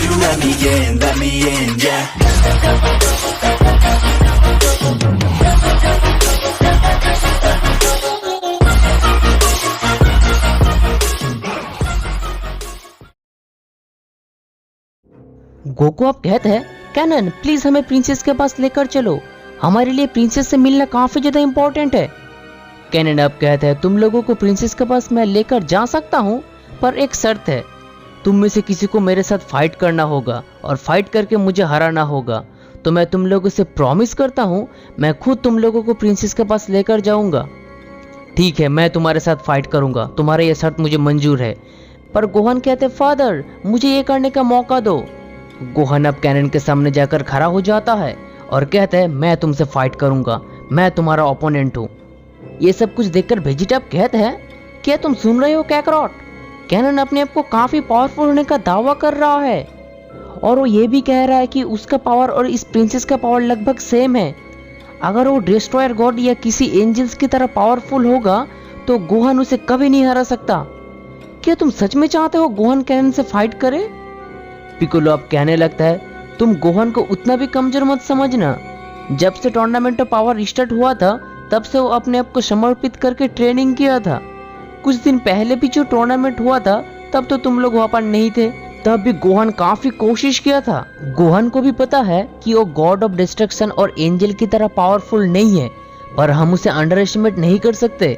you let me in, yeah. Goku अब कहते हैं कैनन प्लीज हमें प्रिंसेस के पास लेकर चलो, हमारे लिए प्रिंसेस से मिलना काफी ज्यादा इम्पोर्टेंट है। कैनन अब कहते हैं तुम लोगों को प्रिंसेस के पास मैं लेकर जा सकता हूँ, पर एक शर्त है, तुम में से किसी को मेरे साथ फाइट करना होगा और फाइट करके मुझे हराना होगा। तो मैं तुम लोगों से प्रॉमिस करता हूँ मैं खुद तुम लोगों को प्रिंसेस के पास लेकर जाऊंगा। ठीक है, मैं तुम्हारे साथ फाइट करूंगा, तुम्हारा ये शर्त मुझे मंजूर है। पर गोहन कहते फादर मुझे ये करने का मौका दो। गोहन अब कैनन के सामने जाकर खड़ा हो जाता है और कहता है मैं तुमसे फाइट करूंगा, मैं तुम्हारा ओपोनेंट हूँ। ये सब कुछ देखकर वेजिटा कहते हैं क्या तुम सुन रहे हो कैकरॉट, कैनन अपने आप को काफी पावरफुल होने का दावा कर रहा है और वो ये भी कह रहा है कि उसका पावर और इस प्रिंसेस का पावर लगभग सेम है। अगर वो डिस्ट्रॉयर गॉड या किसी एंजल्स की तरह पावरफुल होगा तो गोहन उसे कभी नहीं हरा सकता। क्या तुम सच में चाहते हो गोहन कैनन से फाइट करे? पिकोलो अब कहने लगता है तुम गोहन को उतना भी कमजोर मत समझना। जब से टूर्नामेंट ऑफ पावर रिस्टार्ट हुआ था तब से वो अपने आप को समर्पित करके ट्रेनिंग किया था। कुछ दिन पहले भी जो टूर्नामेंट हुआ था तब तो तुम लोग वहां पर नहीं थे, तब भी गोहन काफी कोशिश किया था। गोहन को भी पता है कि वो गॉड ऑफ डिस्ट्रक्शन और एंजल की तरह पावरफुल नहीं है, पर हम उसे अंडर एस्टिमेट नहीं कर सकते।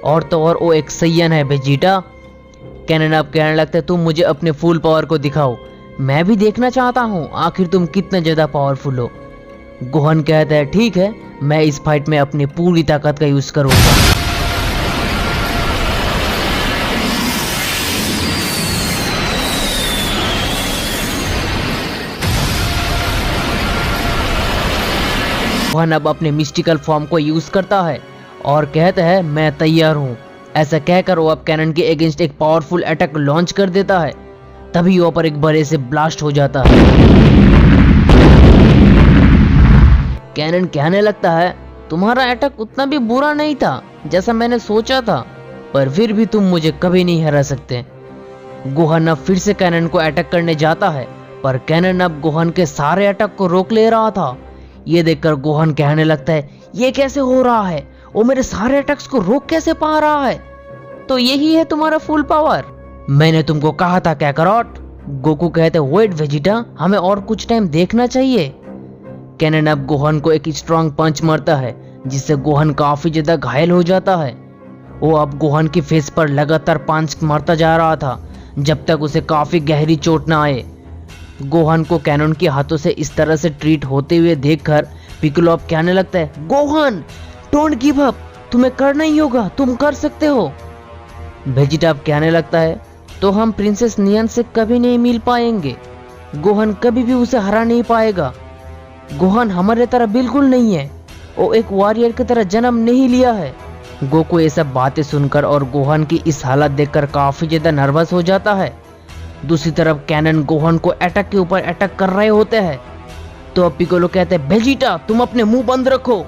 और तो और वो एक सैयन है वेजिटा। कैनन अब कहने लगता है तुम मुझे अपने फुल पावर को दिखाओ, मैं भी देखना चाहता हूँ आखिर तुम कितना ज्यादा पावरफुल हो। गोहन कहता है ठीक है, मैं इस फाइट में अपनी पूरी ताकत का यूज करूंगा। गोहन अब अपने मिस्टिकल फॉर्म को यूज करता है और कहता है मैं तैयार हूँ। ऐसा कहकर वो अब कैनन के अगेंस्ट एक पावरफुल अटैक लॉन्च कर देता है। तभी वो पर एक बड़े से ब्लास्ट हो जाता है। कैनन कहने लगता है तुम्हारा अटैक उतना भी बुरा नहीं था जैसा मैंने सोचा था, पर फिर भी तुम मुझे कभी नहीं हरा सकते। गोहन अब फिर से कैनन को अटैक करने जाता है, पर कैनन अब गोहन के सारे अटैक को रोक ले रहा था। ये देखकर गोहन कहने लगता है ये कैसे हो रहा है, वो मेरे सारे अटैक्स को रोक कैसे पा रहा है? तो यही है तुम्हारा फुल पावर, मैंने तुमको कहा था कैकरॉट। गोकू कहते वेट वेजिटा, हमें और कुछ टाइम देखना चाहिए। कैनन अब गोहन को एक स्ट्रॉन्ग पंच मारता है जिससे गोहन काफी ज्यादा घायल हो जाता है। वो अब गोहन की फेस पर लगातार पंच मारता जा रहा था जब तक उसे काफी गहरी चोट ना आए। गोहन को कैनन के हाथों से इस तरह से ट्रीट होते हुए देखकर पिकोलो अब कहने लगता है गोहन डोंट गिव अप, तुम्हें करना ही होगा, तुम कर सकते हो। वेजिटा अब कहने लगता है तो हम प्रिंसेस नियन से कभी नहीं मिल पाएंगे, गोहन कभी भी उसे हरा नहीं पाएगा। गोहन हमारे तरह बिल्कुल नहीं है, वो एक वॉरियर की तरह जन्म नहीं लिया है। गोकू ये सब बातें सुनकर और गोहन की इस हालत देखकर काफी ज्यादा नर्वस हो जाता है। दूसरी तरफ कैनन गोहन को अटैक के ऊपर अटैक कर रहे होते हैं। तो अब पिकोलो कहते हैं वेजिटा तुम अपने मुंह बंद रखो।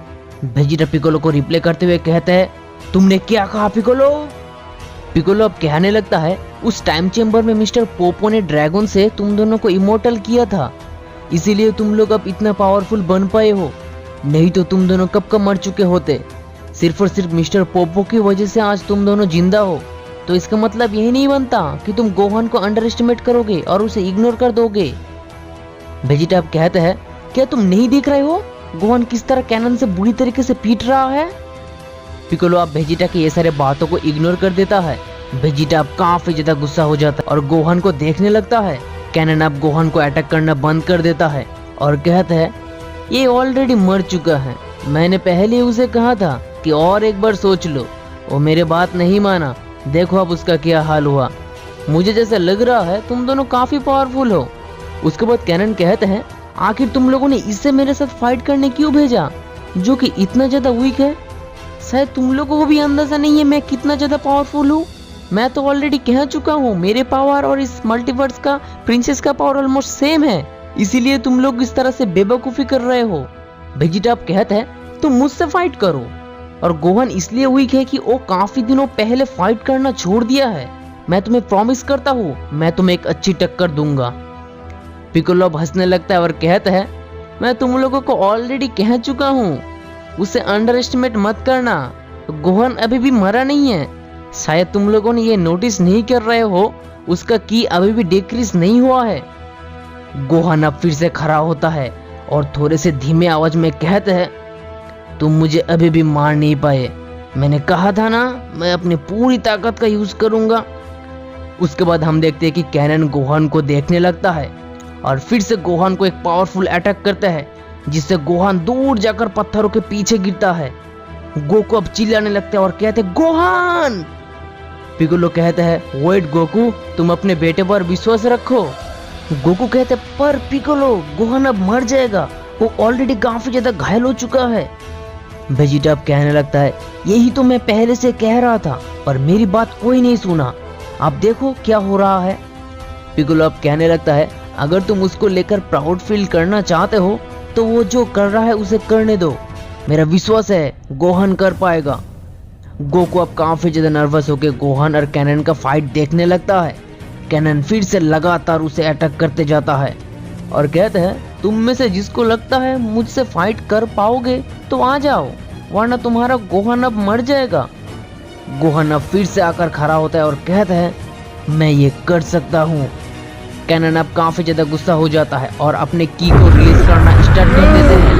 वेजिटा पिकोलो को रिप्लाई करते हुए कहते हैं तुमने क्या कहा पिकोलो? पिकोलो अब कहने लगता है उस टाइम चेंबर में मिस्टर पोपो ने ड्रैगन से तुम दोनों को इमोर्टल किया था, इसीलिए तुम लोग अब इतना पावरफुल बन पाए हो, नहीं तो तुम दोनों कब का मर चुके होते। सिर्फ और सिर्फ मिस्टर पोपो की वजह से आज तुम दोनों जिंदा हो। तो इसका मतलब यही नहीं बनता कि तुम गोहन को अंडर एस्टिमेट करोगे और उसे इग्नोर कर दोगे। वेजिटा अब कहते हैं क्या तुम नहीं देख रहे हो गोहन किस तरह कैनन से बुरी तरीके से पीट रहा है? पिकोलो अब वेजिटा की ये सारे बातों को इग्नोर कर देता है। वेजिटा अब काफी ज्यादा गुस्सा हो जाता है और गोहन को देखने लगता है। कैनन अब गोहन को अटैक करना बंद कर देता है और कहता है ये ऑलरेडी मर चुका है, मैंने पहले ही उसे कहा था कि और एक बार सोच लो, वो मेरे बात नहीं माना, देखो अब उसका क्या हाल हुआ। मुझे जैसा लग रहा है तुम दोनों काफी पावरफुल हो। उसके बाद कैनन कहते हैं आखिर तुम लोगों ने इससे मेरे साथ फाइट करने क्यों भेजा जो कि इतना ज्यादा वीक है? शायद तुम लोगों को भी अंदाजा नहीं है मैं कितना ज्यादा पावरफुल हूँ। मैं तो ऑलरेडी कह चुका हूँ मेरे पावर और इस मल्टीवर्स का प्रिंसेस का पावर ऑलमोस्ट सेम है, इसीलिए तुम लोग इस तरह से बेवकूफी कर रहे हो। वेजिटा अब कहते हैं तुम मुझसे फाइट करो, और गोहन इसलिए वीक है कि वो काफी दिनों पहले फाइट करना छोड़ दिया है। मैं तुम्हें प्रॉमिस करता हूँ मैं तुम्हें एक अच्छी टक्कर दूंगा। पिकोलो अब हंसने लगता है और कहता है, मैं तुम लोगों को ऑलरेडी कह चुका हूँ, उसे अंडर एस्टिमेट मत करना। गोहान अभी भी मरा नहीं है। शायद तुम लोगों ने ये नोटिस नहीं कर रहे हो, उसका की अभी भी डिक्रीज नहीं हुआ है। गोहान अब फिर से खड़ा होता है और थोड़े से धीमे आवाज में कहता है, तुम मुझे अभी भी मार नहीं पाए। मैंने कहा था ना, मैं अपनी पूरी ताकत का यूज करूंगा। उसके बाद हम देखते हैं कि कैनन गोहान को देखने लगता है और फिर से गोहान को एक पावरफुल अटैक करता है, जिससे गोहान दूर जाकर पत्थरों के पीछे गिरता है। गोकू अब चिल्लाने लगते हैं और कहते हैं, गोहान। पिकोलो कहता है, वेट गोकू, तुम अपने बेटे पर विश्वास रखो। गोकू कहते हैं, पर पिकोलो, गोहान अब मर जाएगा, वो ऑलरेडी काफी ज्यादा घायल हो चुका है। वेजिटा अब कहने लगता है, यही तो मैं पहले से कह रहा था, पर मेरी बात कोई नहीं सुना। आप देखो क्या हो रहा है। पिकोलो अब कहने लगता है, अगर तुम उसको लेकर प्राउड फील करना चाहते हो तो वो जो कर रहा है उसे करने दो। मेरा विश्वास है गोहान कर पाएगा। गोकू अब काफी ज्यादा नर्वस होकर गोहान और कैनन का फाइट देखने लगता है। कैनन फिर से लगातार उसे अटैक करते जाता है और कहता है, तुम में से जिसको लगता है मुझसे फाइट कर पाओगे तो आ जाओ, वरना तुम्हारा गोहान अब मर जाएगा। गोहान अब फिर से आकर खड़ा होता है और कहता है, मैं ये कर सकता हूँ। कैनन अब काफी ज्यादा गुस्सा हो जाता है और अपने की को रिलीज करना स्टार्ट कर देते हैं।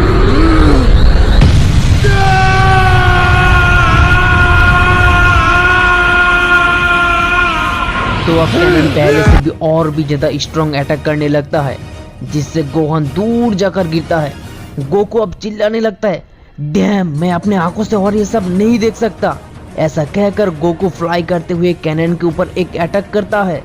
तो अब कैनन पहले से भी और भी ज्यादा स्ट्रॉन्ग अटैक करने लगता है, जिससे गोहान दूर जाकर गिरता है। गोकू अब चिल्लाने लगता है, डैम, मैं अपने आंखों से और ये सब नहीं देख सकता। ऐसा कहकर गोकू फ्लाई करते हुए कैनन के ऊपर एक अटैक करता है,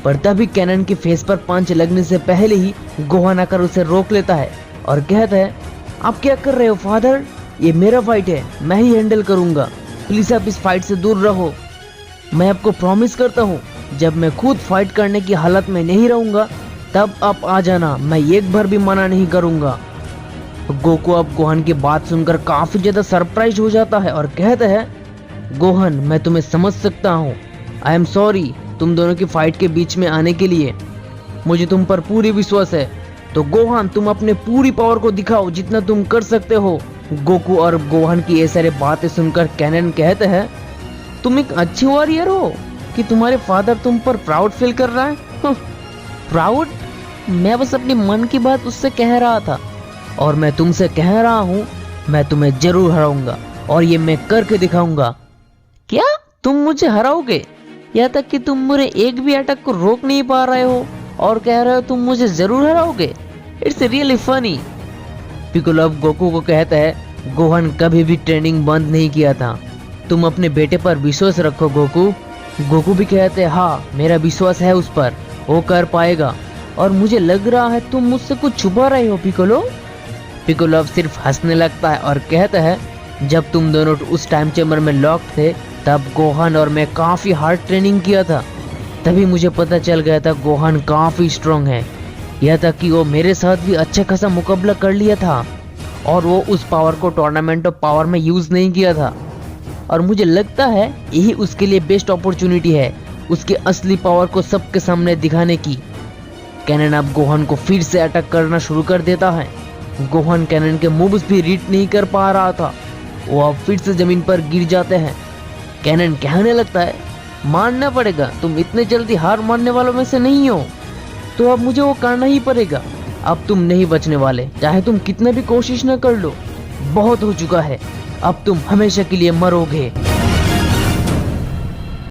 पर तभी कैनन के फेस पर पंच लगने से पहले ही गोहान आकर उसे रोक लेता है और कहता है, आप क्या कर रहे हो फादर, ये मेरा फाइट है, मैं ही हैंडल करूंगा, प्लीज आप इस फाइट से दूर रहो। मैं आपको प्रॉमिस करता हूँ, जब मैं खुद फाइट करने की हालत में नहीं रहूंगा तब आप आ जाना, मैं एक बार भी मना नहीं करूंगा। गोकू अब गोहान की बात सुनकर काफी ज्यादा सरप्राइज हो जाता है और कहता है, गोहान, मैं तुम्हें समझ सकता हूँ, आई एम सॉरी तुम दोनों की फाइट के बीच में आने के लिए। मुझे तुम पर पूरी विश्वास है, तो गोहान तुम अपने पूरी पावर को दिखाओ जितना तुम कर सकते हो। गोकू और गोहान की ये सारी बातें सुनकर कैनन कहते हैं, तुम एक अच्छे वॉरियर हो कि तुम्हारे फादर तुम पर प्राउड फील कर रहा है। प्राउड? मैं बस अपनी मन की बात उससे कह रहा था और मैं तुमसे कह रहा हूँ, मैं तुम्हें जरूर हराऊंगा और ये मैं करके दिखाऊंगा। क्या तुम मुझे हराओगे? यहाँ तक कि तुम मेरे एक भी अटैक को रोक नहीं पा रहे हो और कह रहे हो तुम मुझे जरूर हराओगे। It's really funny. पिकोलो अब गोकू को कहता है, गोहान कभी भी ट्रेनिंग बंद नहीं किया था, तुम अपने बेटे पर विश्वास रखो गोकू। गोकू भी कहते हैं, हाँ मेरा विश्वास है उस पर, वो कर पाएगा, और मुझे लग रहा है तुम मुझसे कुछ छुपा रहे हो पिकोलो। पिकोलो अब सिर्फ हंसने लगता है और कहता है, जब तुम दोनों उस टाइम चेम्बर में लॉक थे तब गोहान और मैं काफी हार्ड ट्रेनिंग किया था, तभी मुझे पता चल गया था गोहान काफी स्ट्रॉन्ग है। यह तक कि वो मेरे साथ भी अच्छा खासा मुकाबला कर लिया था और वो उस पावर को टूर्नामेंट ऑफ पावर में यूज नहीं किया था, और मुझे लगता है यही उसके लिए बेस्ट अपॉर्चुनिटी है उसके असली पावर को सबके सामने दिखाने की। कैनन अब गोहान को फिर से अटैक करना शुरू कर देता है। गोहान कैनन के मूव्स भी रीड नहीं कर पा रहा था, वो अब फिर से जमीन पर गिर जाते हैं। कैनन कहने लगता है, मानना पड़ेगा, तुम इतने जल्दी हार मानने वालों में से नहीं हो, तो अब मुझे वो करना ही पड़ेगा। अब तुम नहीं बचने वाले, चाहे तुम कितना भी कोशिश न कर लो, बहुत हो चुका है, अब तुम हमेशा के लिए मरोगे।